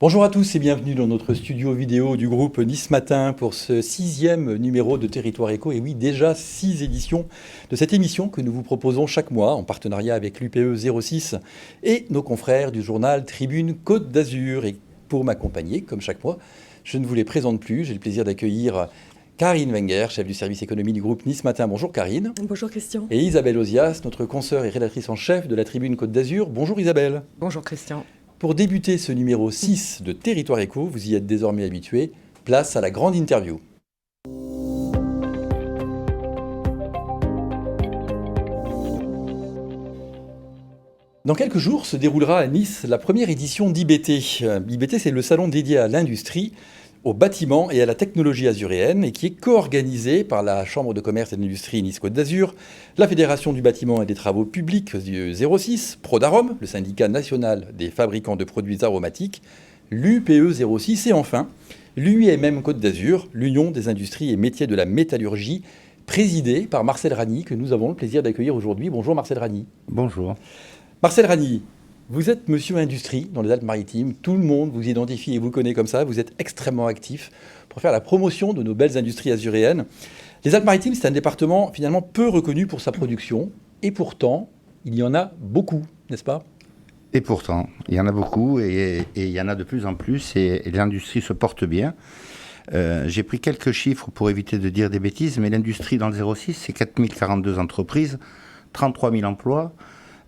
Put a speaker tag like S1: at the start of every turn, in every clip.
S1: Bonjour à tous et bienvenue dans notre studio vidéo du groupe Nice Matin pour ce 6e numéro de Territoire Éco. Et oui, déjà 6 éditions de cette émission que nous vous proposons chaque mois en partenariat avec l'UPE 06 et nos confrères du journal Tribune Côte d'Azur. Et pour m'accompagner, comme chaque mois, je ne vous les présente plus. J'ai le plaisir d'accueillir Karine Wenger, chef du service économie du groupe Nice Matin. Bonjour Karine.
S2: Bonjour Christian.
S1: Et Isabelle Ozias, notre consoeur et rédactrice en chef de la Tribune Côte d'Azur. Bonjour Isabelle.
S2: Bonjour Christian.
S1: Pour débuter ce numéro 6 de Territoire Éco, vous y êtes désormais habitués, place à la grande interview. Dans quelques jours se déroulera à Nice la première édition d'IBT. IBT, c'est le salon dédié à l'industrie, au bâtiment et à la technologie azuréenne et qui est co-organisé par la Chambre de commerce et d'industrie Nice-Côte d'Azur, la Fédération du bâtiment et des travaux publics du 06, Prodarom, le syndicat national des fabricants de produits aromatiques, l'UPE 06 et enfin l'UIMM Côte d'Azur, l'Union des industries et métiers de la métallurgie, présidée par Marcel Ragny, que nous avons le plaisir d'accueillir aujourd'hui. Bonjour Marcel Ragny.
S3: Bonjour.
S1: Marcel Ragny, vous êtes monsieur industrie dans les Alpes-Maritimes, tout le monde vous identifie et vous connaît comme ça, vous êtes extrêmement actif pour faire la promotion de nos belles industries azuréennes. Les Alpes-Maritimes, c'est un département finalement peu reconnu pour sa production, et pourtant, il y en a beaucoup, n'est-ce pas ?
S3: Et pourtant, il y en a beaucoup, et il y en a de plus en plus, et l'industrie se porte bien. J'ai pris quelques chiffres pour éviter de dire des bêtises, mais l'industrie dans le 06, c'est 4042 entreprises, 33 000 emplois,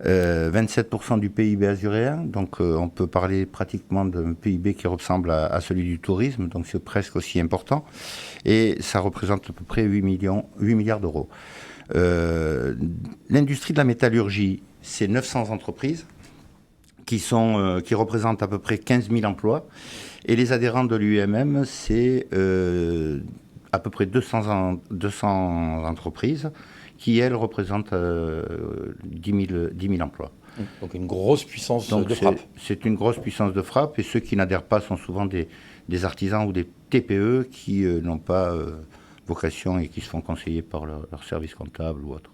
S3: 27% du PIB azuréen, donc on peut parler pratiquement d'un PIB qui ressemble à celui du tourisme, donc c'est presque aussi important, et ça représente à peu près 8 milliards d'euros. L'industrie de la métallurgie, c'est 900 entreprises qui représentent à peu près 15 000 emplois, et les adhérents de l'UMM, c'est à peu près 200 entreprises, qui, elle, représente 10 000 emplois.
S1: Donc une grosse puissance de frappe.
S3: C'est une grosse puissance de frappe, et ceux qui n'adhèrent pas sont souvent des artisans ou des TPE qui n'ont pas vocation et qui se font conseiller par leur service comptable ou autre.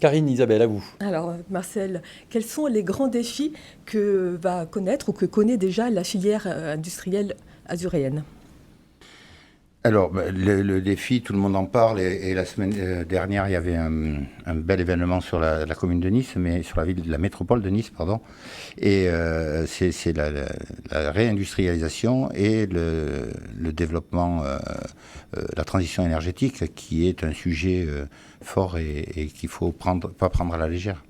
S1: Karine, Isabelle, à vous.
S2: Alors Marcel, quels sont les grands défis que va connaître ou que connaît déjà la filière industrielle azuréenne ?
S3: Alors, le défi, tout le monde en parle, et la semaine dernière, il y avait un bel événement sur la commune de Nice, mais sur la métropole de Nice, pardon, et c'est la réindustrialisation et le développement, la transition énergétique, qui est un sujet fort et qu'il ne faut pas prendre à la légère.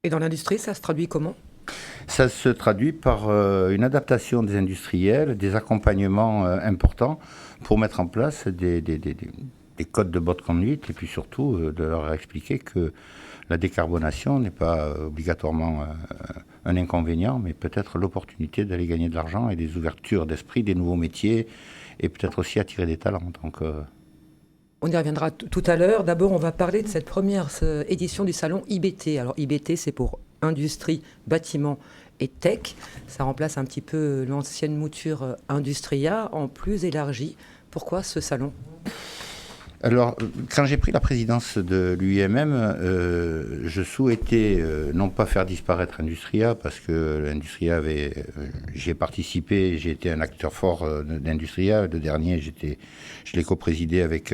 S4: Et dans l'industrie, ça se traduit comment ?
S3: Ça se traduit par une adaptation des industriels, des accompagnements importants pour mettre en place des codes de bonne conduite et puis surtout de leur expliquer que la décarbonation n'est pas obligatoirement un inconvénient, mais peut-être l'opportunité d'aller gagner de l'argent et des ouvertures d'esprit, des nouveaux métiers et peut-être aussi attirer des talents. Donc,
S4: on y reviendra tout à l'heure. D'abord, on va parler de cette première édition du salon IBT. Alors IBT, c'est pour industrie, bâtiment et tech. Ça remplace un petit peu l'ancienne mouture Industria en plus élargie. Pourquoi ce salon ?
S3: Alors, quand j'ai pris la présidence de l'UIMM, je souhaitais non pas faire disparaître Industria, parce que l'Industria j'y ai participé, j'ai été un acteur fort d'Industria. Le dernier, je l'ai coprésidé avec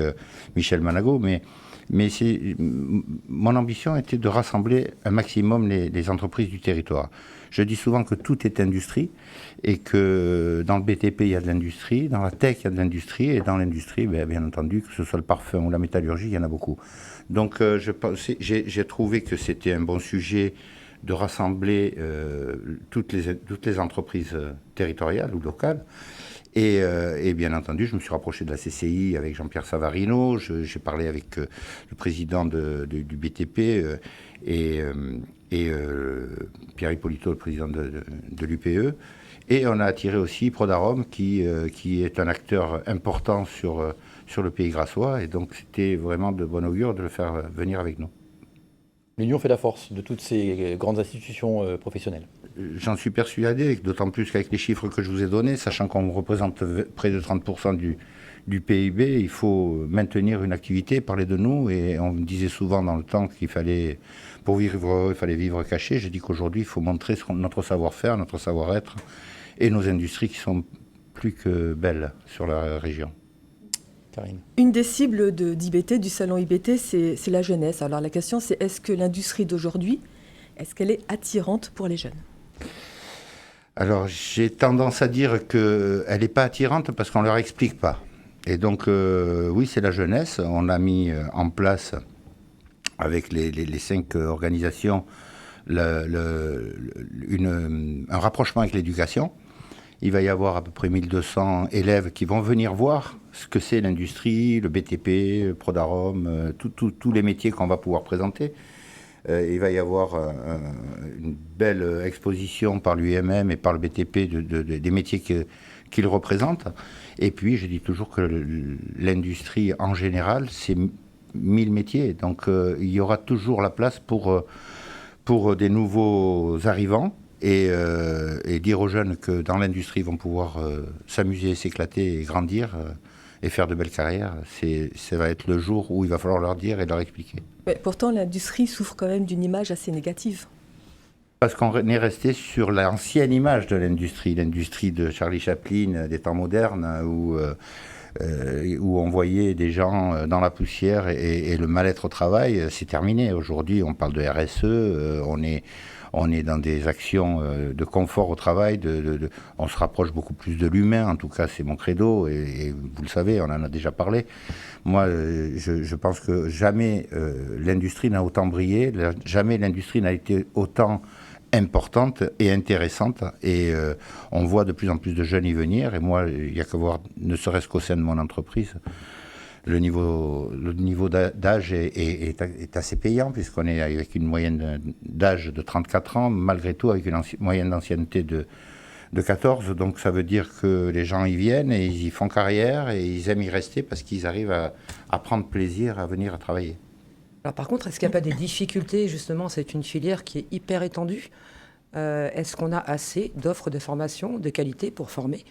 S3: Michel Manago, mais mon ambition était de rassembler un maximum les entreprises du territoire. Je dis souvent que tout est industrie et que dans le BTP, il y a de l'industrie, dans la tech, il y a de l'industrie, et dans l'industrie, bien entendu, que ce soit le parfum ou la métallurgie, il y en a beaucoup. Donc j'ai trouvé que c'était un bon sujet de rassembler toutes les entreprises territoriales ou locales. Et bien entendu, je me suis rapproché de la CCI avec Jean-Pierre Savarino, j'ai parlé avec le président du BTP et Pierre Hippolito, le président de l'UPE. Et on a attiré aussi Prodarom, qui est un acteur important sur le Pays grassois. Et donc c'était vraiment de bon augure de le faire venir avec nous.
S1: L'union fait la force de toutes ces grandes institutions professionnelles.
S3: J'en suis persuadé, d'autant plus qu'avec les chiffres que je vous ai donnés, sachant qu'on représente près de 30% du PIB, il faut maintenir une activité, parler de nous. Et on me disait souvent dans le temps qu'il fallait, pour vivre heureux, il fallait vivre caché. Je dis qu'aujourd'hui, il faut montrer notre savoir-faire, notre savoir-être. et nos industries qui sont plus que belles sur la région.
S1: Karine.
S2: Une des cibles d'IBT, du salon IBT, c'est la jeunesse. Alors la question, c'est est-ce que l'industrie d'aujourd'hui, est-ce qu'elle est attirante pour les jeunes?
S3: Alors, j'ai tendance à dire qu'elle n'est pas attirante parce qu'on ne leur explique pas. Et donc, oui, c'est la jeunesse. On a mis en place, avec les 5 organisations, un rapprochement avec l'éducation. Il va y avoir à peu près 1200 élèves qui vont venir voir ce que c'est l'industrie, le BTP, le Prodarom, tous les métiers qu'on va pouvoir présenter. Il va y avoir une belle exposition par l'UMM et par le BTP des métiers qu'ils représentent. Et puis, je dis toujours que l'industrie en général, c'est 1000 métiers. Donc, il y aura toujours la place pour des nouveaux arrivants et dire aux jeunes que dans l'industrie, ils vont pouvoir s'amuser, s'éclater et grandir et faire de belles carrières. Ça va être le jour où il va falloir leur dire et leur expliquer.
S2: Mais pourtant, l'industrie souffre quand même d'une image assez négative.
S3: Parce qu'on est resté sur l'ancienne image de l'industrie de Charlie Chaplin, des temps modernes, où on voyait des gens dans la poussière et le mal-être au travail, c'est terminé. Aujourd'hui, on parle de RSE, on est dans des actions de confort au travail, on se rapproche beaucoup plus de l'humain, en tout cas c'est mon credo, et vous le savez, on en a déjà parlé. Moi, je pense que jamais l'industrie n'a autant brillé, jamais l'industrie n'a été autant importante et intéressante, et on voit de plus en plus de jeunes y venir, et moi, il n'y a qu'à voir, ne serait-ce qu'au sein de mon entreprise, le niveau d'âge est assez payant, puisqu'on est avec une moyenne d'âge de 34 ans, malgré tout avec une moyenne d'ancienneté de 14. Donc ça veut dire que les gens y viennent et ils y font carrière et ils aiment y rester parce qu'ils arrivent à prendre plaisir à venir à travailler.
S4: Alors par contre, est-ce qu'il n'y a pas des difficultés? Justement, c'est une filière qui est hyper étendue. Est-ce qu'on a assez d'offres de formation de qualité pour former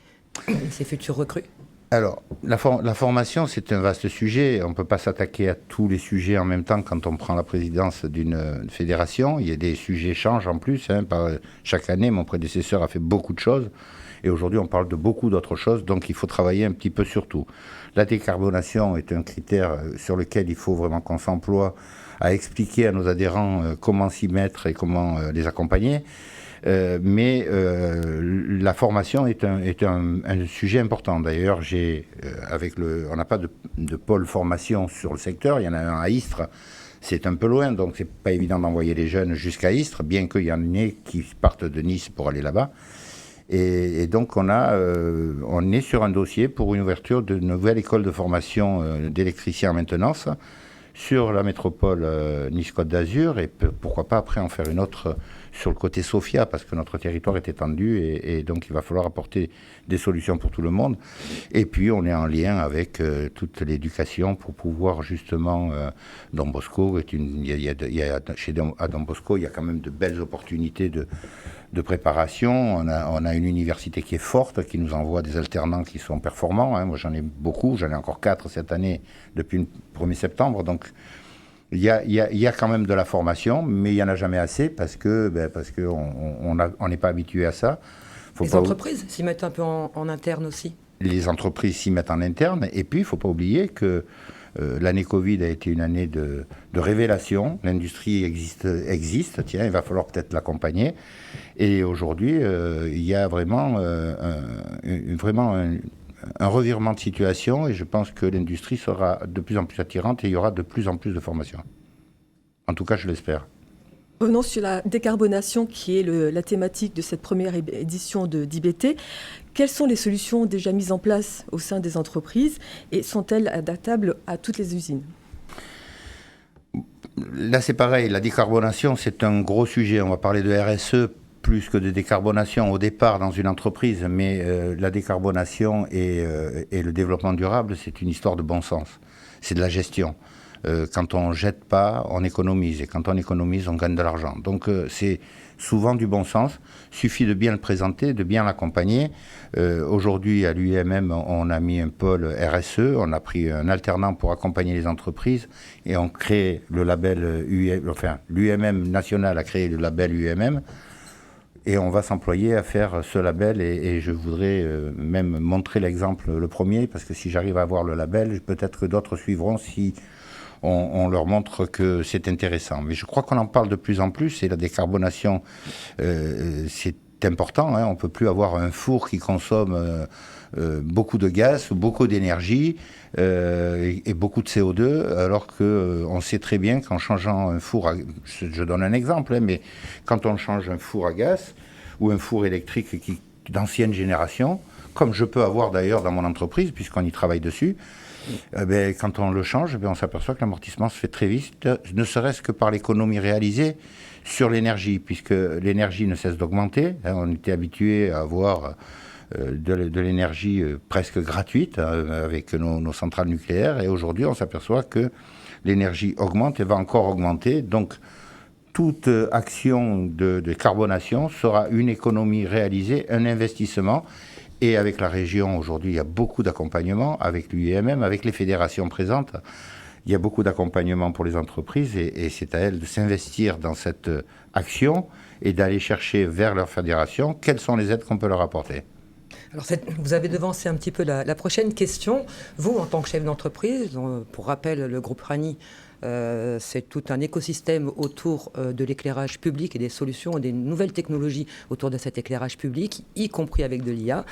S4: ces futurs recrues?
S3: Alors, la formation, c'est un vaste sujet. On ne peut pas s'attaquer à tous les sujets en même temps quand on prend la présidence d'une fédération. Il y a des sujets changent en plus. Chaque année, mon prédécesseur a fait beaucoup de choses. Et aujourd'hui, on parle de beaucoup d'autres choses. Donc, il faut travailler un petit peu sur tout. La décarbonation est un critère sur lequel il faut vraiment qu'on s'emploie à expliquer à nos adhérents comment s'y mettre et comment les accompagner. Mais la formation est un sujet important. D'ailleurs, on n'a pas de pôle formation sur le secteur. Il y en a un à Istres. C'est un peu loin, donc c'est pas évident d'envoyer les jeunes jusqu'à Istres, bien qu'il y en ait qui partent de Nice pour aller là-bas. Et donc on est sur un dossier pour une ouverture d'une nouvelle école de formation d'électriciens en maintenance sur la métropole Nice-Côte d'Azur, et pourquoi pas après en faire une autre sur le côté Sofia, parce que notre territoire est étendu et donc il va falloir apporter des solutions pour tout le monde. Et puis on est en lien avec toute l'éducation pour pouvoir justement, Don Bosco, à Don Bosco, il y a quand même de belles opportunités de préparation. On a une université qui est forte, qui nous envoie des alternants qui sont performants. Moi j'en ai beaucoup, j'en ai encore 4 cette année depuis le 1er septembre, donc il y a quand même de la formation, mais il n'y en a jamais assez parce qu'on n'est pas habitué à ça.
S4: Les entreprises s'y mettent un peu en interne aussi. Les
S3: entreprises s'y mettent en interne, et puis il ne faut pas oublier que l'année Covid a été une année de révélation. L'industrie existe, tiens, il va falloir peut-être l'accompagner. Et aujourd'hui, il y a vraiment un revirement de situation, et je pense que l'industrie sera de plus en plus attirante et il y aura de plus en plus de formations. En tout cas, je l'espère.
S2: Revenons sur la décarbonation qui est la thématique de cette première édition d'IBT. Quelles sont les solutions déjà mises en place au sein des entreprises et sont-elles adaptables à toutes les usines?
S3: Là, c'est pareil. La décarbonation, c'est un gros sujet. On va parler de RSE plus que de décarbonation au départ dans une entreprise, mais la décarbonation et le développement durable, c'est une histoire de bon sens. C'est de la gestion. Quand on ne jette pas, on économise, et quand on économise, on gagne de l'argent. Donc c'est souvent du bon sens. Il suffit de bien le présenter, de bien l'accompagner. Aujourd'hui, à l'UMM, on a mis un pôle RSE, on a pris un alternant pour accompagner les entreprises, et on crée le label l'UMM national a créé le label UMM. Et on va s'employer à faire ce label et je voudrais même montrer l'exemple, le premier, parce que si j'arrive à avoir le label, peut-être que d'autres suivront si on leur montre que c'est intéressant. Mais je crois qu'on en parle de plus en plus et la décarbonation, c'est important. Hein. On ne peut plus avoir un four qui consomme beaucoup de gaz ou beaucoup d'énergie et beaucoup de CO2, alors qu'on sait très bien qu'en changeant un four à... Je donne un exemple, hein, mais quand on change un four à gaz ou un four électrique d'ancienne génération, comme je peux avoir d'ailleurs dans mon entreprise, puisqu'on y travaille dessus, quand on le change, on s'aperçoit que l'amortissement se fait très vite, ne serait-ce que par l'économie réalisée sur l'énergie, puisque l'énergie ne cesse d'augmenter. On était habitué à avoir de l'énergie presque gratuite avec nos centrales nucléaires, et aujourd'hui on s'aperçoit que l'énergie augmente et va encore augmenter. Donc toute action de décarbonation sera une économie réalisée, un investissement. Et avec la région, aujourd'hui, il y a beaucoup d'accompagnement, avec l'UIMM, avec les fédérations présentes. Il y a beaucoup d'accompagnement pour les entreprises et c'est à elles de s'investir dans cette action et d'aller chercher vers leur fédération quelles sont les aides qu'on peut leur apporter.
S4: Alors, vous avez devancé un petit peu la prochaine question. Vous, en tant que chef d'entreprise, pour rappel, le groupe Rani, c'est tout un écosystème autour de l'éclairage public et des solutions et des nouvelles technologies autour de cet éclairage public, y compris avec de l'IA.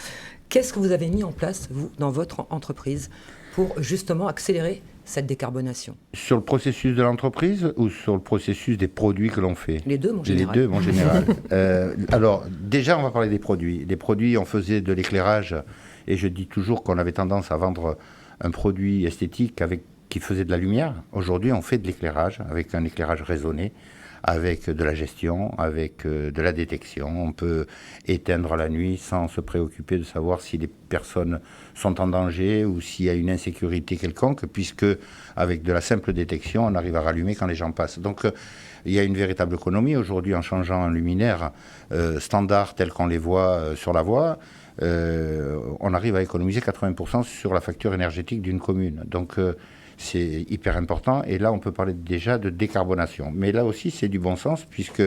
S4: Qu'est-ce que vous avez mis en place, vous, dans votre entreprise, pour justement accélérer cette décarbonation?
S3: Sur le processus de l'entreprise ou sur le processus des produits que l'on fait?
S4: Les deux, mon général.
S3: Les deux, mon général. Alors, déjà, on va parler des produits. Les produits, on faisait de l'éclairage, et je dis toujours qu'on avait tendance à vendre un produit esthétique qui faisait de la lumière. Aujourd'hui, on fait de l'éclairage, avec un éclairage raisonné, avec de la gestion, avec de la détection. On peut éteindre la nuit sans se préoccuper de savoir si les personnes sont en danger ou s'il y a une insécurité quelconque, puisque avec de la simple détection, on arrive à rallumer quand les gens passent. Donc, il y a une véritable économie. Aujourd'hui, en changeant un luminaire standard tel qu'on les voit sur la voie, on arrive à économiser 80% sur la facture énergétique d'une commune. Donc, c'est hyper important. Et là, on peut parler déjà de décarbonation. Mais là aussi, c'est du bon sens, puisque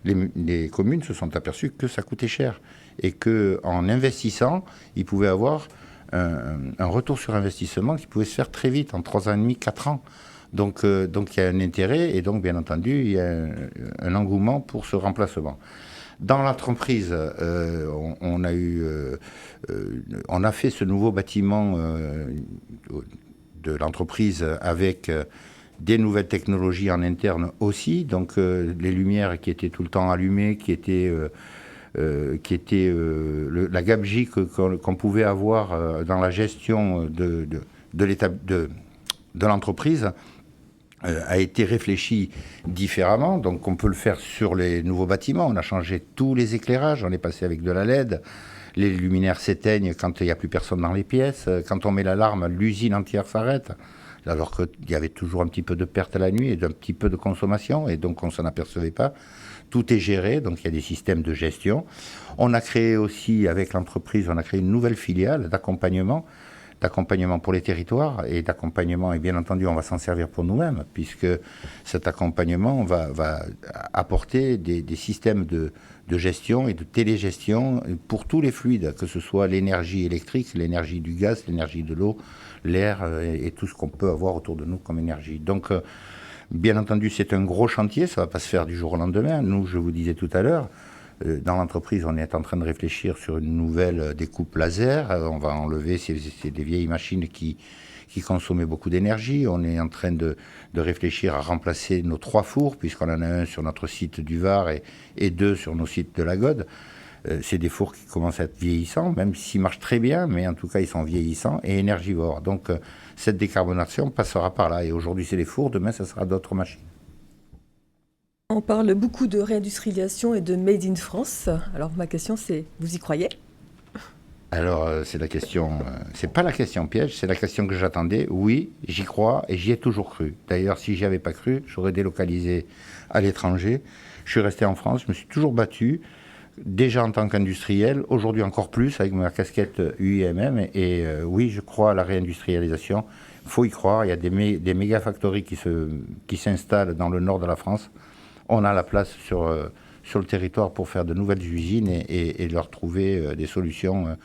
S3: les communes se sont aperçues que ça coûtait cher. Et qu'en investissant, ils pouvaient avoir un retour sur investissement qui pouvait se faire très vite, en 3 ans et demi, 4 ans. Donc il y a un intérêt, et donc, bien entendu, il y a un engouement pour ce remplacement. Dans l'entreprise, on a fait ce nouveau bâtiment de l'entreprise avec des nouvelles technologies en interne aussi, donc les lumières qui étaient tout le temps allumées, qui étaient la gabegie qu'on pouvait avoir dans la gestion de l'entreprise a été réfléchie différemment. Donc on peut le faire sur les nouveaux bâtiments. On a changé tous les éclairages, on est passé avec de la LED. Les luminaires s'éteignent quand il n'y a plus personne dans les pièces. Quand on met l'alarme, l'usine entière s'arrête. Alors qu'il y avait toujours un petit peu de perte à la nuit et d'un petit peu de consommation. Et donc, on ne s'en apercevait pas. Tout est géré. Donc, il y a des systèmes de gestion. On a créé aussi, avec l'entreprise, on a créé une nouvelle filiale d'accompagnement pour les territoires et d'accompagnement. Et bien entendu, on va s'en servir pour nous-mêmes, puisque cet accompagnement va apporter des systèmes de gestion et de télégestion pour tous les fluides, que ce soit l'énergie électrique, l'énergie du gaz, l'énergie de l'eau, l'air et tout ce qu'on peut avoir autour de nous comme énergie. Donc, bien entendu, c'est un gros chantier, ça ne va pas se faire du jour au lendemain. Nous, je vous disais tout à l'heure, dans l'entreprise, on est en train de réfléchir sur une nouvelle découpe laser. On va enlever ces des vieilles machines qui consommaient beaucoup d'énergie. On est en train de réfléchir à remplacer nos 3 fours, puisqu'on en a un sur notre site du Var et 2 sur nos sites de la Gaude. C'est des fours qui commencent à être vieillissants, même s'ils marchent très bien, mais en tout cas, ils sont vieillissants et énergivores. Donc, cette décarbonation passera par là. Et aujourd'hui, c'est les fours, demain, ça sera d'autres machines.
S2: On parle beaucoup de réindustrialisation et de Made in France. Alors, ma question, c'est, vous y croyez ?
S3: Alors, c'est la question, c'est pas la question piège, c'est la question que j'attendais. Oui, j'y crois et j'y ai toujours cru. D'ailleurs, si j'y avais pas cru, j'aurais délocalisé à l'étranger. Je suis resté en France, je me suis toujours battu, déjà en tant qu'industriel, aujourd'hui encore plus avec ma casquette UIMM. Et oui, je crois à la réindustrialisation. Il faut y croire. Il y a des méga factories qui s'installent dans le nord de la France. On a la place sur le territoire pour faire de nouvelles usines et leur trouver des solutions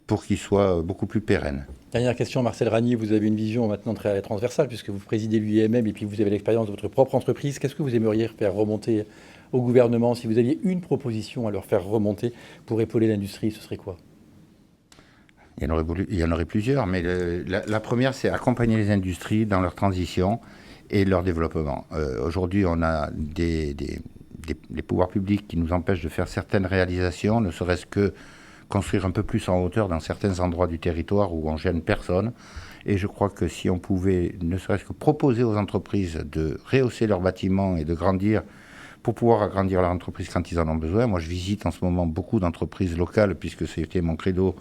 S3: pour qu'ils soient beaucoup plus pérennes.
S1: Dernière question, Marcel Ragny, vous avez une vision maintenant très transversale puisque vous présidez l'UIMM et puis vous avez l'expérience de votre propre entreprise. Qu'est-ce que vous aimeriez faire remonter au gouvernement? Si vous aviez une proposition à leur faire remonter pour épauler l'industrie, ce serait quoi?
S3: Il y en aurait plusieurs, mais la première, c'est accompagner les industries dans leur transition et leur développement. Aujourd'hui, on a les pouvoirs publics qui nous empêchent de faire certaines réalisations, ne serait-ce que construire un peu plus en hauteur dans certains endroits du territoire où on gêne personne. Et je crois que si on pouvait, ne serait-ce que proposer aux entreprises de rehausser leurs bâtiments et de grandir pour pouvoir agrandir leur entreprise quand ils en ont besoin. Moi, je visite en ce moment beaucoup d'entreprises locales puisque c'était mon credo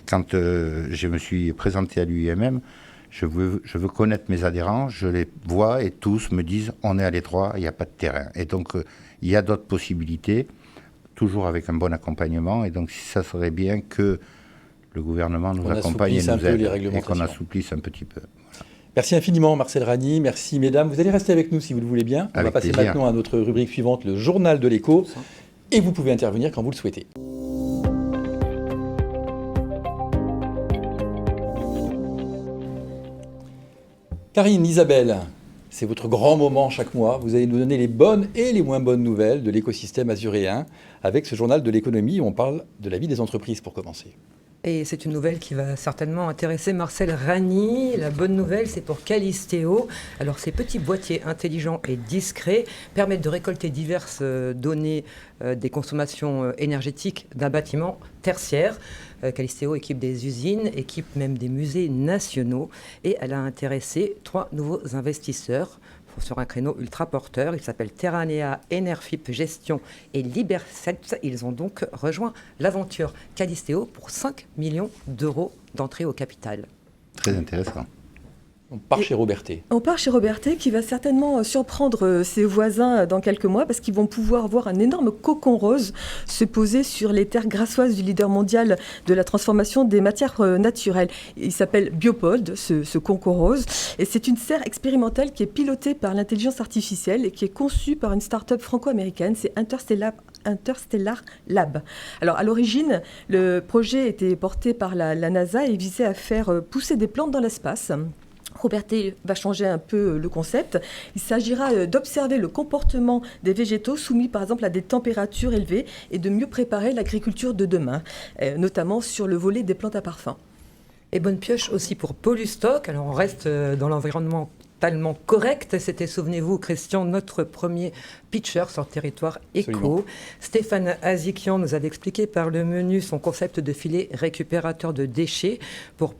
S3: quand je me suis présenté à l'UIMM. Je veux connaître mes adhérents, je les vois et tous me disent on est à l'étroit, il n'y a pas de terrain. Et donc, il y a d'autres possibilités, toujours avec un bon accompagnement. Et donc, ça serait bien que le gouvernement nous accompagne et nous aide et qu'on assouplisse un petit peu. Voilà.
S1: Merci infiniment Marcel Ragny, merci mesdames. Vous allez rester avec nous si vous le voulez bien. On va passer maintenant à notre rubrique suivante, le journal de l'écho. Et vous pouvez intervenir quand vous le souhaitez. Karine, Isabelle, c'est votre grand moment chaque mois. Vous allez nous donner les bonnes et les moins bonnes nouvelles de l'écosystème azuréen avec ce journal de l'économie où on parle de la vie des entreprises pour commencer.
S4: Et c'est une nouvelle qui va certainement intéresser Marcel Ragny. La bonne nouvelle, c'est pour Calisteo. Alors, ces petits boîtiers intelligents et discrets permettent de récolter diverses données des consommations énergétiques d'un bâtiment tertiaire. Calisteo équipe des usines, équipe même des musées nationaux. Et elle a intéressé 3 nouveaux investisseurs sur un créneau ultra porteur. Ils s'appellent Terranea, Enerfip Gestion et Liberset. Ils ont donc rejoint l'aventure Calisteo pour 5 millions d'euros d'entrée au capital.
S3: Très intéressant.
S1: On part chez Robertet.
S2: On part chez Robertet qui va certainement surprendre ses voisins dans quelques mois parce qu'ils vont pouvoir voir un énorme cocon rose se poser sur les terres grassoises du leader mondial de la transformation des matières naturelles. Il s'appelle Biopod, ce cocon rose, et c'est une serre expérimentale qui est pilotée par l'intelligence artificielle et qui est conçue par une start-up franco-américaine, c'est Interstellar Lab. Alors à l'origine, le projet était porté par la NASA et visait à faire pousser des plantes dans l'espace. Robertet va changer un peu le concept. Il s'agira d'observer le comportement des végétaux soumis par exemple à des températures élevées et de mieux préparer l'agriculture de demain, notamment sur le volet des plantes à parfum.
S4: Et bonne pioche aussi pour Polystock. Alors on reste dans l'environnement totalement correct. C'était, souvenez-vous, Christian, notre premier pitcher sur le territoire éco. Absolument. Stéphane Azikian nous avait expliqué par le menu son concept de filet récupérateur de déchets pour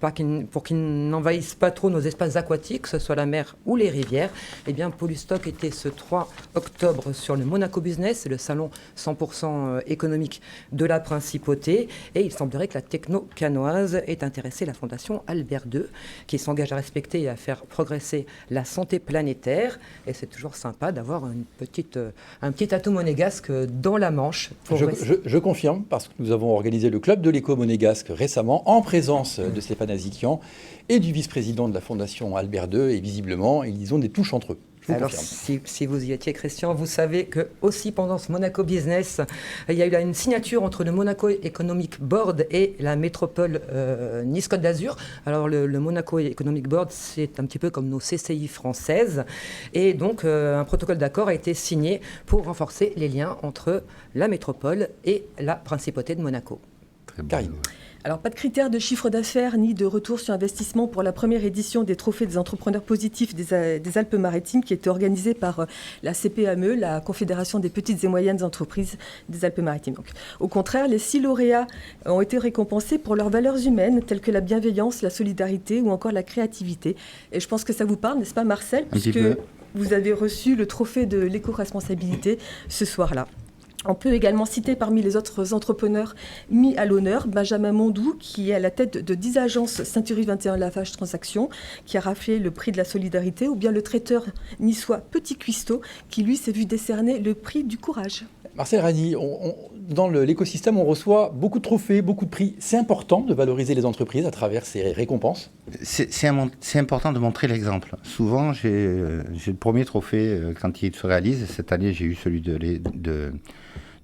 S4: qu'ils n'envahissent pas trop nos espaces aquatiques, que ce soit la mer ou les rivières. Eh bien, Polystock était ce 3 octobre sur le Monaco Business, le salon 100% économique de la Principauté. Et il semblerait que la techno canoise ait intéressé la Fondation Albert II, qui s'engage à respecter et à faire progresser la santé planétaire. Et c'est toujours sympa d'avoir un petit atout monégasque dans la Manche.
S1: Je confirme, parce que nous avons organisé le club de l'éco monégasque récemment, en présence de Stéphane Azikian et du vice-président de la Fondation Albert II, et visiblement, ils ont des touches entre eux.
S4: Alors, si vous y étiez, Christian, vous savez que aussi pendant ce Monaco Business, il y a eu là une signature entre le Monaco Economic Board et la métropole Nice-Côte d'Azur. Alors, le Monaco Economic Board, c'est un petit peu comme nos CCI françaises. Et donc, un protocole d'accord a été signé pour renforcer les liens entre la métropole et la principauté de Monaco.
S3: Très bon.
S1: Karine.
S2: Alors, pas de critères de chiffre d'affaires ni de retour sur investissement pour la première édition des Trophées des entrepreneurs positifs des Alpes-Maritimes qui était organisée par la CPME, la Confédération des petites et moyennes entreprises des Alpes-Maritimes. Donc, au contraire, les 6 lauréats ont été récompensés pour leurs valeurs humaines telles que la bienveillance, la solidarité ou encore la créativité. Et je pense que ça vous parle, n'est-ce pas Marcel? Puisque vous avez reçu le trophée de l'éco-responsabilité ce soir-là. On peut également citer parmi les autres entrepreneurs mis à l'honneur Benjamin Mondou, qui est à la tête de 10 agences Ceinturie 21 Lavage Transactions, qui a raflé le prix de la solidarité, ou bien le traiteur niçois Petit Cuistot, qui lui s'est vu décerner le prix du courage.
S1: Marcel Ragny, dans l'écosystème, on reçoit beaucoup de trophées, beaucoup de prix. C'est important de valoriser les entreprises à travers ces récompenses?
S3: C'est important de montrer l'exemple. Souvent, j'ai le premier trophée quand il se réalise. Cette année, j'ai eu celui de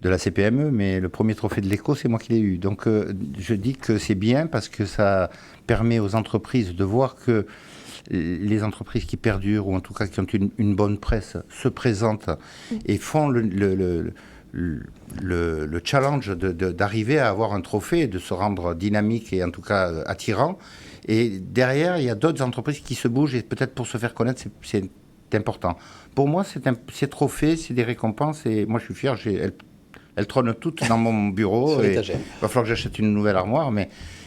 S3: la CPME, mais le premier trophée de l'ECO, c'est moi qui l'ai eu. Donc, je dis que c'est bien parce que ça permet aux entreprises de voir que les entreprises qui perdurent, ou en tout cas qui ont une bonne presse, se présentent et font le challenge d'arriver à avoir un trophée, de se rendre dynamique et en tout cas attirant. Et derrière, il y a d'autres entreprises qui se bougent et peut-être pour se faire connaître, c'est important. Pour moi, ces trophées, c'est des récompenses et moi je suis fier, elles trônent toutes dans mon bureau.
S1: Sur l'étagère.
S3: Il va falloir que j'achète une nouvelle armoire,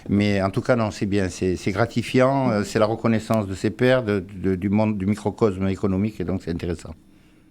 S3: mais en tout cas, non, c'est bien, c'est gratifiant, c'est la reconnaissance de ses pairs, du monde, du microcosme économique, et donc c'est intéressant.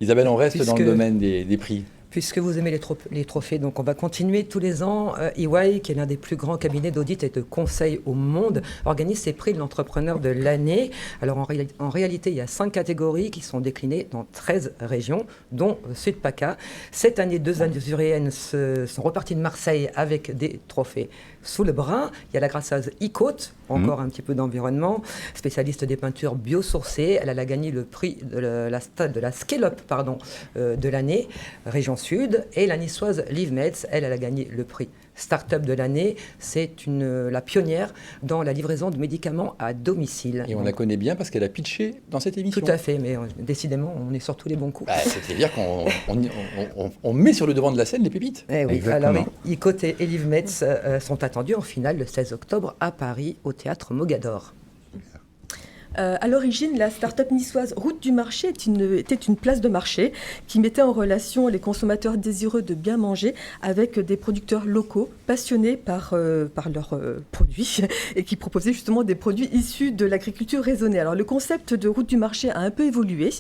S1: Isabelle, on reste dans le domaine des prix.
S4: Puisque vous aimez les trophées, donc on va continuer tous les ans. EY, qui est l'un des plus grands cabinets d'audit et de conseil au monde, organise ses prix de l'entrepreneur de l'année. Alors en réalité, il y a 5 catégories qui sont déclinées dans 13 régions, dont Sud PACA. Cette année, 2 azuréennes sont reparties de Marseille avec des trophées sous le bras. Il y a la grasseuse Icote, encore un petit peu d'environnement, spécialiste des peintures biosourcées. Elle a gagné le prix de la Scale-up de l'année, région Sud. Et la niçoise Liv Metz, elle a gagné le prix Start-up de l'année. C'est la pionnière dans la livraison de médicaments à domicile.
S1: Et on la connaît bien parce qu'elle a pitché dans cette émission.
S4: Tout à fait, mais décidément, on est sur tous les bons coups.
S1: C'est-à-dire qu'on met sur le devant de la scène les pépites.
S4: Eh oui. Alors, Icote et Liv Metz sont attendus en finale le 16 octobre à Paris, au théâtre Mogador.
S2: À l'origine, la start-up niçoise Route du Marché était une place de marché qui mettait en relation les consommateurs désireux de bien manger avec des producteurs locaux passionnés par leurs produits et qui proposaient justement des produits issus de l'agriculture raisonnée. Alors le concept de Route du Marché a un peu évolué.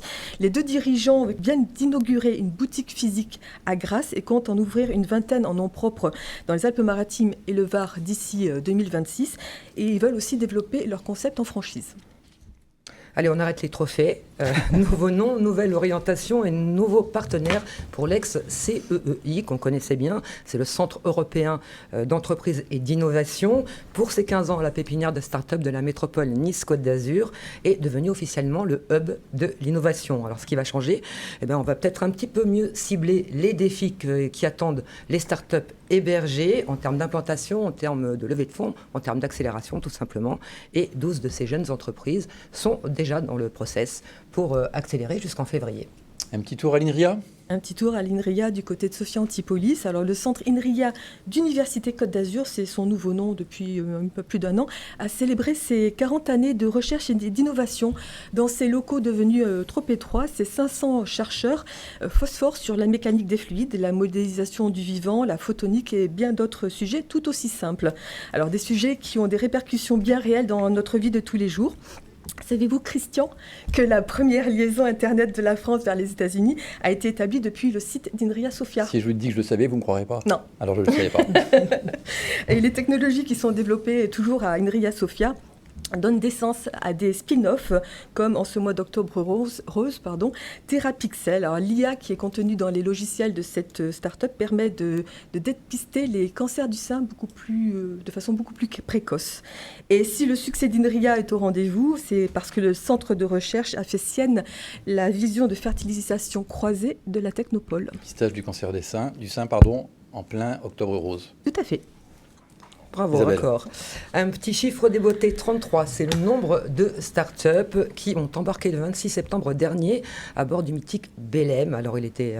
S2: Les 2 dirigeants viennent d'inaugurer une boutique physique à Grasse et comptent en ouvrir une vingtaine en nom propre dans les Alpes-Maritimes et le Var d'ici 2026. Et ils veulent aussi développer leur concept en franchise.
S4: Allez, on arrête les trophées. Nouveau nom, nouvelle orientation et nouveau partenaire pour l'ex-CEEI qu'on connaissait bien. C'est le Centre européen d'entreprise et d'innovation. Pour ses 15 ans, la pépinière de start-up de la métropole Nice-Côte d'Azur est devenue officiellement le hub de l'innovation. Alors, ce qui va changer, on va peut-être un petit peu mieux cibler les défis qui attendent les start-up hébergées en termes d'implantation, en termes de levée de fonds, en termes d'accélération, tout simplement. Et 12 de ces jeunes entreprises sont déjà dans le process pour accélérer jusqu'en février.
S1: Un petit tour à l'INRIA?
S2: Un petit tour à l'INRIA du côté de Sophia Antipolis. Alors le centre INRIA d'Université Côte d'Azur, c'est son nouveau nom depuis un peu plus d'1 an, a célébré ses 40 années de recherche et d'innovation dans ses locaux devenus trop étroits. Ces 500 chercheurs phosphorent sur la mécanique des fluides, la modélisation du vivant, la photonique et bien d'autres sujets tout aussi simples. Alors des sujets qui ont des répercussions bien réelles dans notre vie de tous les jours. Savez-vous, Christian, que la première liaison Internet de la France vers les États-Unis a été établie depuis le site d'INRIA Sophia?
S1: Si je vous dis que je le savais, vous ne me croirez pas?
S2: Non.
S1: Alors je ne le savais pas.
S2: Et les technologies qui sont développées toujours à INRIA Sophia donne naissance à des spin-offs, comme en ce mois d'octobre rose, Therapixel. Alors, l'IA qui est contenue dans les logiciels de cette start-up permet de dépister les cancers du sein de façon beaucoup plus précoce. Et si le succès d'INRIA est au rendez-vous, c'est parce que le centre de recherche a fait sienne la vision de fertilisation croisée de la Technopole.
S1: Dépistage du cancer du sein, en plein octobre rose.
S2: Tout à fait.
S4: Bravo, d'accord. Un petit chiffre des beautés, 33, c'est le nombre de start-up qui ont embarqué le 26 septembre dernier à bord du mythique Belém. Alors, il était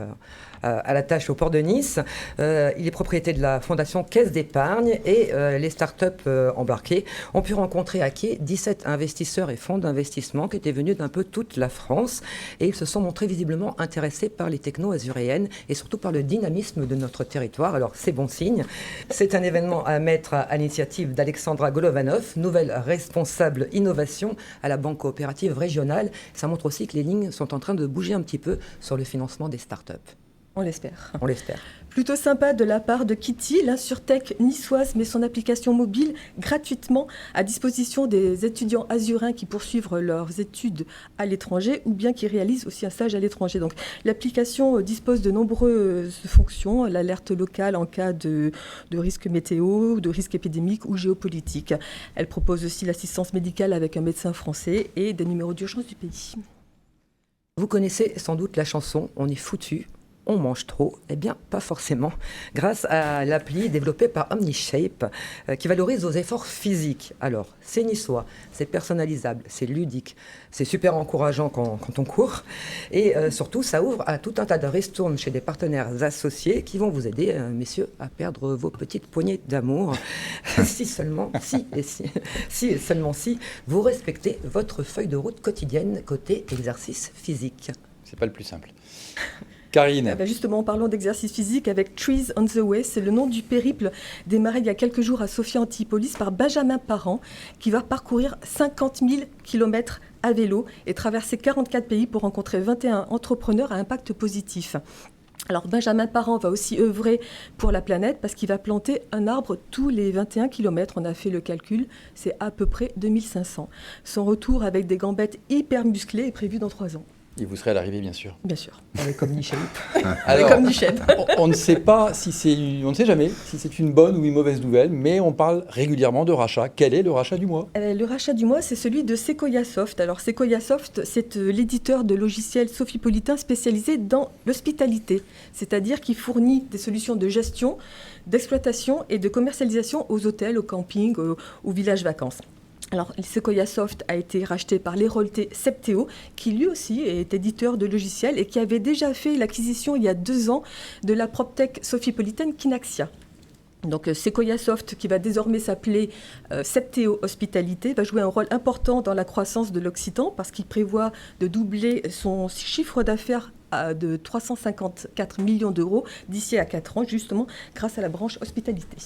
S4: à la tâche au port de Nice. Il est propriété de la fondation Caisse d'épargne et les start-up embarquées ont pu rencontrer à quai 17 investisseurs et fonds d'investissement qui étaient venus d'un peu toute la France et ils se sont montrés visiblement intéressés par les technos azuréennes et surtout par le dynamisme de notre territoire. Alors, c'est bon signe. C'est un événement à mettre à l'initiative d'Alexandra Golovanov, nouvelle responsable innovation à la Banque coopérative régionale. Ça montre aussi que les lignes sont en train de bouger un petit peu sur le financement des start-up.
S2: On l'espère.
S4: On l'espère.
S2: Plutôt sympa de la part de Kitty, l'Insurtech niçoise met son application mobile gratuitement à disposition des étudiants azurins qui poursuivent leurs études à l'étranger ou bien qui réalisent aussi un stage à l'étranger. Donc, l'application dispose de nombreuses fonctions, l'alerte locale en cas de risque météo, de risque épidémique ou géopolitique. Elle propose aussi l'assistance médicale avec un médecin français et des numéros d'urgence du pays.
S4: Vous connaissez sans doute la chanson « On est foutu ». On mange trop, eh bien pas forcément, grâce à l'appli développée par OmniShape qui valorise nos efforts physiques. Alors, c'est niçois, c'est personnalisable, c'est ludique, c'est super encourageant quand on court et surtout ça ouvre à tout un tas de ristournes chez des partenaires associés qui vont vous aider, messieurs, à perdre vos petites poignées d'amour si vous respectez votre feuille de route quotidienne côté exercice physique.
S1: C'est pas le plus simple. Karine.
S2: Justement, en parlant d'exercice physique, avec Trees on the Way, c'est le nom du périple démarré il y a quelques jours à Sophia Antipolis par Benjamin Parent, qui va parcourir 50 000 km à vélo et traverser 44 pays pour rencontrer 21 entrepreneurs à impact positif. Alors Benjamin Parent va aussi œuvrer pour la planète parce qu'il va planter un arbre tous les 21 km. On a fait le calcul, c'est à peu près 2500. Son retour avec des gambettes hyper musclées est prévu dans 3 ans.
S1: Et vous serez à l'arrivée, bien sûr.
S2: Bien sûr.
S4: Avec OmniShape.
S1: Alors,
S2: Avec OmniShape.
S1: On ne sait pas on ne sait jamais si c'est une bonne ou une mauvaise nouvelle, mais on parle régulièrement de rachat. Quel est le rachat du mois ?
S2: Le rachat du mois, c'est celui de Sequoia Soft. Alors Sequoia Soft, c'est l'éditeur de logiciels sophipolitain spécialisé dans l'hospitalité, c'est-à-dire qui fournit des solutions de gestion, d'exploitation et de commercialisation aux hôtels, aux campings, aux villages vacances. Alors, Sequoia Soft a été racheté par l'Héraultais Septéo, qui lui aussi est éditeur de logiciels et qui avait déjà fait l'acquisition il y a 2 ans de la PropTech sophipolitaine Kinaxia. Donc Sequoia Soft, qui va désormais s'appeler Septéo Hospitalité, va jouer un rôle important dans la croissance de l'Occitan parce qu'il prévoit de doubler son chiffre d'affaires de 354 millions d'euros d'ici à 4 ans, justement grâce à la branche hospitalité.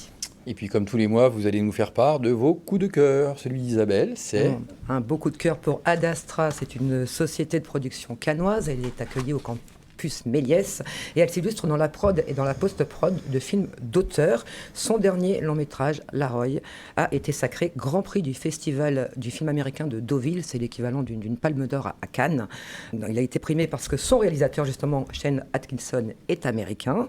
S1: Et puis, comme tous les mois, vous allez nous faire part de vos coups de cœur. Celui d'Isabelle, c'est...
S4: Un beau coup de cœur pour Adastra. C'est une société de production cannoise. Elle est accueillie au campus Méliès et elle s'illustre dans la prod et dans la post-prod de films d'auteur. Son dernier long métrage, La Roy, a été sacré Grand Prix du Festival du film américain de Deauville. C'est l'équivalent d'une palme d'or à Cannes. Il a été primé parce que son réalisateur, justement, Shane Atkinson, est américain.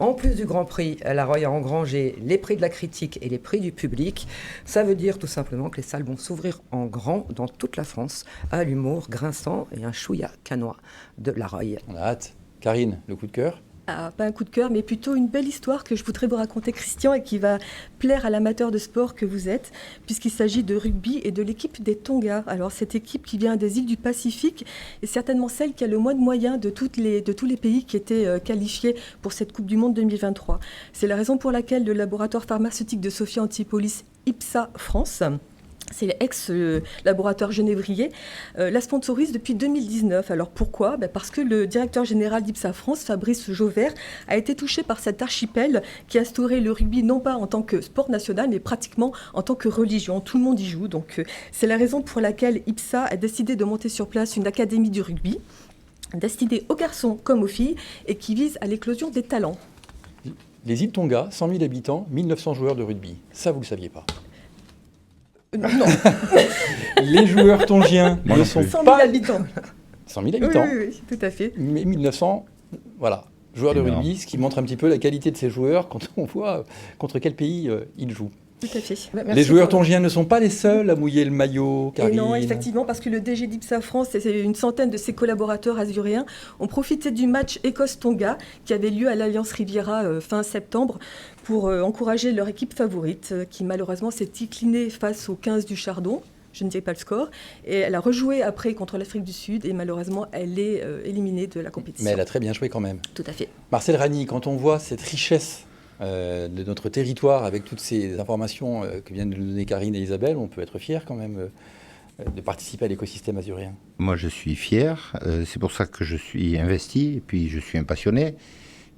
S4: En plus du Grand Prix, La Roy a engrangé les prix de la critique et les prix du public. Ça veut dire tout simplement que les salles vont s'ouvrir en grand dans toute la France à l'humour grinçant et un chouïa cannois de La Roy.
S1: On a hâte. Karine, le coup de cœur ?
S2: Pas un coup de cœur, mais plutôt une belle histoire que je voudrais vous raconter, Christian, et qui va plaire à l'amateur de sport que vous êtes, puisqu'il s'agit de rugby et de l'équipe des Tonga. Alors, cette équipe qui vient des îles du Pacifique est certainement celle qui a le moins de moyens de tous les pays qui étaient qualifiés pour cette Coupe du Monde 2023. C'est la raison pour laquelle le laboratoire pharmaceutique de Sophia Antipolis, IPSA France, c'est l'ex-laboratoire genévrier, la sponsorise depuis 2019. Alors pourquoi ? Parce que le directeur général d'IPSA France, Fabrice Jauvert, a été touché par cet archipel qui a instauré le rugby non pas en tant que sport national, mais pratiquement en tant que religion. Tout le monde y joue. Donc c'est la raison pour laquelle IPSA a décidé de monter sur place une académie du rugby, destinée aux garçons comme aux filles, et qui vise à l'éclosion des talents.
S1: Les îles Tonga, 100 000 habitants, 1900 joueurs de rugby. Ça, vous ne le saviez pas ?
S2: Non.
S1: Les joueurs tongiens ne sont
S2: 100 000
S1: pas...
S2: habitants.
S1: 100 000 habitants.
S2: Oui, tout à fait.
S1: Mais 1900, voilà, joueurs de rugby, ce qui montre un petit peu la qualité de ces joueurs quand on voit contre quel pays ils jouent.
S2: Tout à fait.
S1: Les joueurs tongiens ne sont pas les seuls à mouiller le maillot, Karine.
S2: Et non, effectivement, parce que le DG d'IPSA France et une centaine de ses collaborateurs azuréens ont profité du match Écosse-Tonga qui avait lieu à l'Alliance Riviera fin septembre pour encourager leur équipe favorite qui malheureusement s'est inclinée face aux 15 du Chardon. Je ne dirai pas le score. Et elle a rejoué après contre l'Afrique du Sud et malheureusement, elle est éliminée de la compétition.
S1: Mais elle a très bien joué quand même.
S2: Tout à fait.
S1: Marcel Ragny, quand on voit cette richesse de notre territoire avec toutes ces informations que viennent de nous donner Karine et Isabelle, on peut être fier quand même de participer à l'écosystème azuréen.
S3: Moi, je suis fier. C'est pour ça que je suis investi et puis je suis un passionné.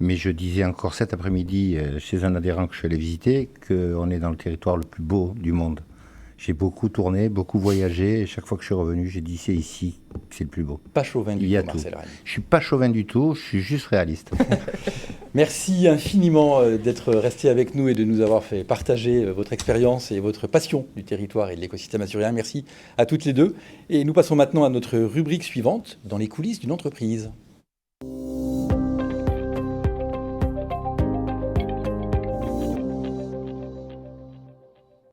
S3: Mais je disais encore cet après-midi chez un adhérent que je suis allé visiter qu'on est dans le territoire le plus beau du monde. J'ai beaucoup tourné, beaucoup voyagé, et chaque fois que je suis revenu, j'ai dit c'est ici que c'est le plus beau.
S1: Pas chauvin du tout, Marcel Ragny.
S3: Je ne suis pas chauvin du tout, je suis juste réaliste.
S1: Merci infiniment d'être resté avec nous et de nous avoir fait partager votre expérience et votre passion du territoire et de l'écosystème azuréen. Merci à toutes les deux. Et nous passons maintenant à notre rubrique suivante, dans les coulisses d'une entreprise.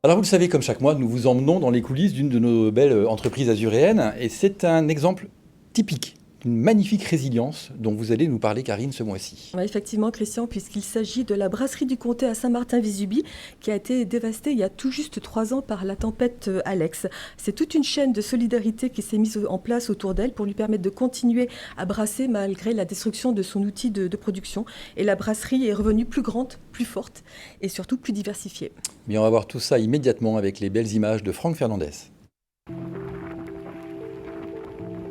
S1: Alors vous le savez, comme chaque mois, nous vous emmenons dans les coulisses d'une de nos belles entreprises azuréennes. Et c'est un exemple typique d'une magnifique résilience dont vous allez nous parler, Karine, ce mois-ci.
S2: Ouais, effectivement, Christian, puisqu'il s'agit de la brasserie du Comté à Saint-Martin-Vésubie, qui a été dévastée il y a tout juste 3 ans par la tempête Alex. C'est toute une chaîne de solidarité qui s'est mise en place autour d'elle pour lui permettre de continuer à brasser malgré la destruction de son outil de production. Et la brasserie est revenue plus grande, plus forte et surtout plus diversifiée.
S1: Mais on va voir tout ça immédiatement avec les belles images de Franck Fernandez.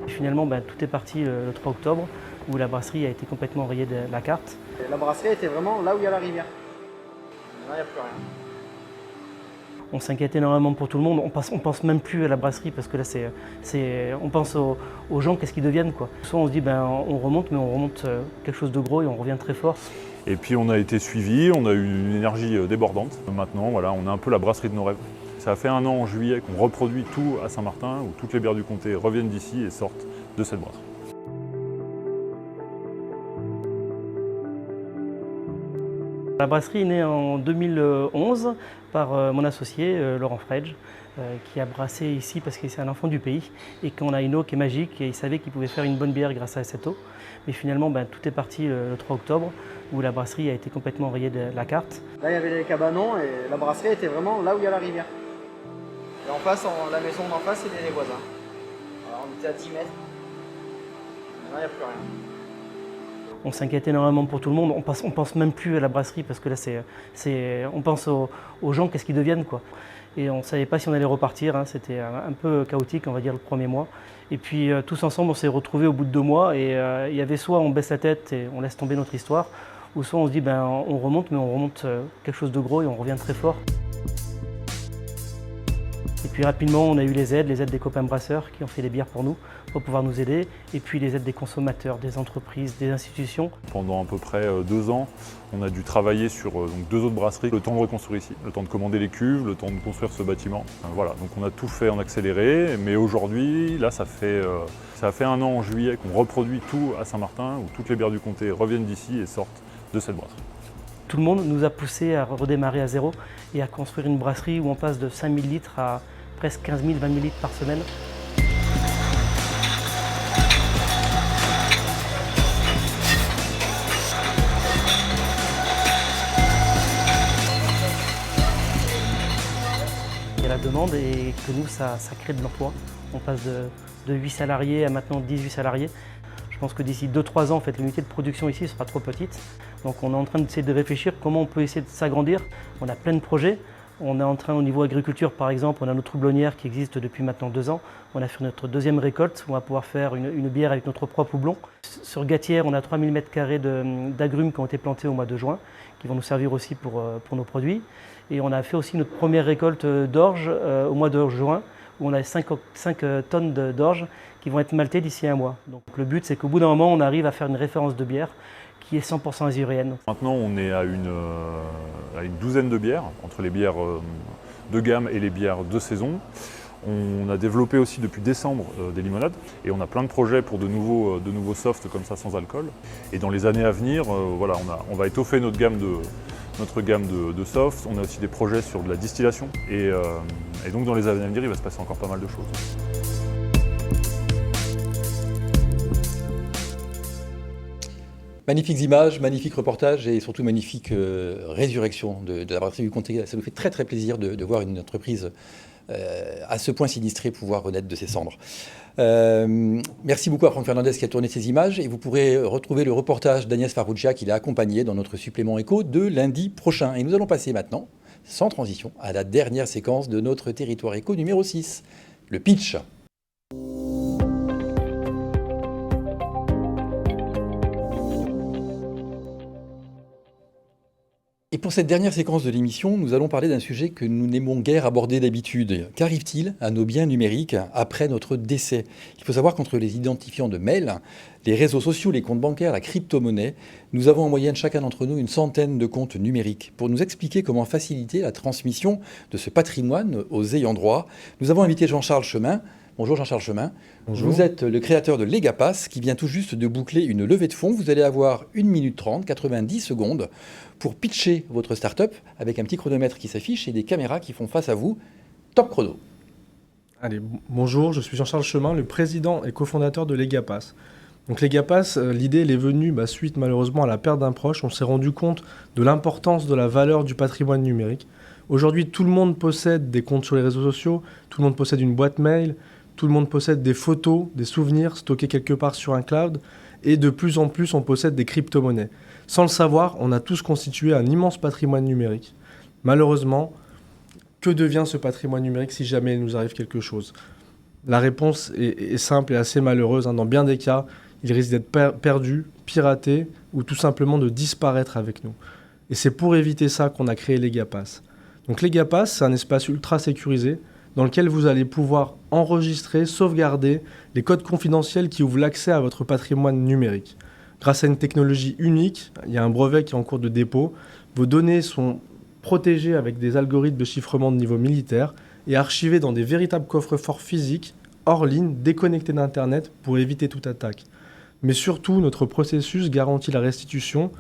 S5: Finalement, tout est parti le 3 octobre, où la brasserie a été complètement rayée de la carte.
S6: La brasserie était vraiment là où il y a la rivière. Là, il n'y a plus rien.
S5: On s'inquiète énormément pour tout le monde. On pense même plus à la brasserie parce que là, on pense aux gens, qu'est-ce qu'ils deviennent, quoi. Soit on se dit, on remonte, mais on remonte quelque chose de gros et on revient très fort.
S7: Et puis on a été suivis, on a eu une énergie débordante. Maintenant, voilà, on a un peu la brasserie de nos rêves. Ça fait 1 an en juillet qu'on reproduit tout à Saint-Martin, où toutes les bières du comté reviennent d'ici et sortent de cette brasserie.
S5: La brasserie est née en 2011 par mon associé Laurent Fredge, qui a brassé ici parce que c'est un enfant du pays et qu'on a une eau qui est magique et il savait qu'il pouvait faire une bonne bière grâce à cette eau. Mais finalement, tout est parti le 3 octobre où la brasserie a été complètement rayée de la carte.
S6: Là, il y avait les cabanons et la brasserie était vraiment là où il y a la rivière. Et en face, la maison d'en face, c'était les voisins. Alors, on était à 10 mètres. Maintenant, il n'y a plus rien.
S5: On s'inquiète énormément pour tout le monde. On pense même plus à la brasserie parce que là, on pense aux gens, qu'est-ce qu'ils deviennent, quoi. Et on ne savait pas si on allait repartir. C'était un peu chaotique, on va dire, le premier mois. Et puis, tous ensemble, on s'est retrouvés au bout de 2 mois. Et il y avait soit on baisse la tête et on laisse tomber notre histoire, ou soit on se dit, on remonte, mais on remonte quelque chose de gros et on revient très fort. Et puis rapidement, on a eu les aides des copains brasseurs qui ont fait les bières pour nous, pour pouvoir nous aider. Et puis les aides des consommateurs, des entreprises, des institutions.
S7: Pendant à peu près 2 ans, on a dû travailler sur 2 autres brasseries. Le temps de reconstruire ici, le temps de commander les cuves, le temps de construire ce bâtiment. Voilà, donc on a tout fait en accéléré. Mais aujourd'hui, là, ça fait 1 an en juillet qu'on reproduit tout à Saint-Martin, où toutes les bières du comté reviennent d'ici et sortent de cette brasserie.
S5: Tout le monde nous a poussé à redémarrer à zéro et à construire une brasserie où on passe de 5000 litres à presque 15 000, 20 000 litres par semaine. Il y a la demande et que nous, ça crée de l'emploi. On passe de 8 salariés à maintenant 18 salariés. Je pense que d'ici 2-3 ans, en fait, l'unité de production ici sera trop petite. Donc on est en train d'essayer de réfléchir comment on peut essayer de s'agrandir. On a plein de projets. On est en train, au niveau agriculture par exemple, on a notre houblonnière qui existe depuis maintenant 2 ans. On a fait notre 2e récolte, on va pouvoir faire une bière avec notre propre houblon. Sur Gatière, on a 3000 m² d'agrumes qui ont été plantés au mois de juin, qui vont nous servir aussi pour nos produits. Et on a fait aussi notre première récolte d'orge au mois de juin, où on a 5 tonnes d'orge qui vont être maltées d'ici 1 mois. Donc le but, c'est qu'au bout d'un moment, on arrive à faire une référence de bière qui est 100% azuréenne.
S7: Maintenant, on est à une douzaine de bières, entre les bières de gamme et les bières de saison. On a développé aussi depuis décembre des limonades et on a plein de projets pour de nouveaux softs comme ça sans alcool. Et dans les années à venir, voilà, on va étoffer notre gamme de softs. On a aussi des projets sur de la distillation et donc dans les années à venir, il va se passer encore pas mal de choses.
S1: Magnifiques images, magnifiques reportages et surtout magnifique résurrection de la brasserie du Comté. Ça nous fait très très plaisir de voir une entreprise à ce point sinistrée pouvoir renaître de ses cendres. Merci beaucoup à Franck Fernandez qui a tourné ces images et vous pourrez retrouver le reportage d'Agnès Farrugia qui l'a accompagné dans notre supplément éco de lundi prochain. Et nous allons passer maintenant, sans transition, à la dernière séquence de notre territoire éco numéro 6, le pitch. Et pour cette dernière séquence de l'émission, nous allons parler d'un sujet que nous n'aimons guère aborder d'habitude. Qu'arrive-t-il à nos biens numériques après notre décès? Il faut savoir qu'entre les identifiants de mail, les réseaux sociaux, les comptes bancaires, la crypto-monnaie, nous avons en moyenne chacun d'entre nous une centaine de comptes numériques. Pour nous expliquer comment faciliter la transmission de ce patrimoine aux ayants droit, nous avons invité Jean-Charles Chemin. Bonjour Jean-Charles Chemin.
S8: Bonjour.
S1: Vous êtes le créateur de Legapass qui vient tout juste de boucler une levée de fonds. Vous allez avoir 1 minute 30, 90 secondes pour pitcher votre start-up avec un petit chronomètre qui s'affiche et des caméras qui font face à vous. Top chrono.
S8: Allez, bonjour, je suis Jean-Charles Chemin, le président et cofondateur de Legapass. Donc Legapass, l'idée elle est venue suite malheureusement à la perte d'un proche. On s'est rendu compte de l'importance de la valeur du patrimoine numérique. Aujourd'hui, tout le monde possède des comptes sur les réseaux sociaux, tout le monde possède une boîte mail, tout le monde possède des photos, des souvenirs stockés quelque part sur un cloud, et de plus en plus, on possède des crypto-monnaies. Sans le savoir, on a tous constitué un immense patrimoine numérique. Malheureusement, que devient ce patrimoine numérique si jamais il nous arrive quelque chose? La réponse est simple et assez malheureuse. Dans bien des cas, il risque d'être perdu, piraté, ou tout simplement de disparaître avec nous. Et c'est pour éviter ça qu'on a créé Legapass. Donc Legapass, c'est un espace ultra sécurisé, dans lequel vous allez pouvoir enregistrer, sauvegarder les codes confidentiels qui ouvrent l'accès à votre patrimoine numérique. Grâce à une technologie unique, il y a un brevet qui est en cours de dépôt, vos données sont protégées avec des algorithmes de chiffrement de niveau militaire et archivées dans des véritables coffres-forts physiques, hors ligne, déconnectés d'Internet pour éviter toute attaque. Mais surtout, notre processus garantit la restitution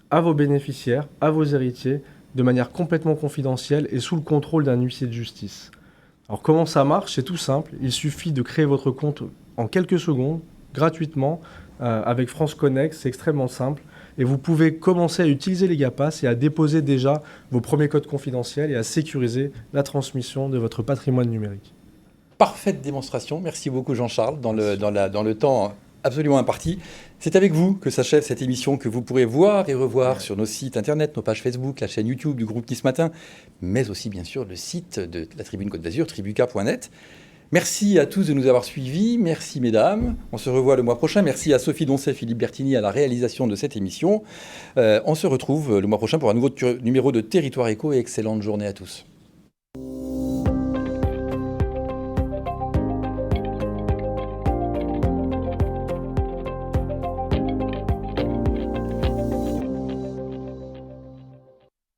S8: à vos bénéficiaires, à vos héritiers, de manière complètement confidentielle et sous le contrôle d'un huissier de justice. Alors comment ça marche? C'est tout simple. Il suffit de créer votre compte en quelques secondes, gratuitement, avec France Connect. C'est extrêmement simple. Et vous pouvez commencer à utiliser Legapass et à déposer déjà vos premiers codes confidentiels et à sécuriser la transmission de votre patrimoine numérique.
S1: Parfaite démonstration. Merci beaucoup Jean-Charles dans le temps absolument imparti. C'est avec vous que s'achève cette émission que vous pourrez voir et revoir sur nos sites internet, nos pages Facebook, la chaîne YouTube du groupe Nice Matin, mais aussi bien sûr le site de la Tribune Côte d'Azur, tribuca.net. Merci à tous de nous avoir suivis. Merci mesdames. On se revoit le mois prochain. Merci à Sophie Doncet, Philippe Bertini à la réalisation de cette émission. On se retrouve le mois prochain pour un nouveau numéro de Territoire Éco et excellente journée à tous.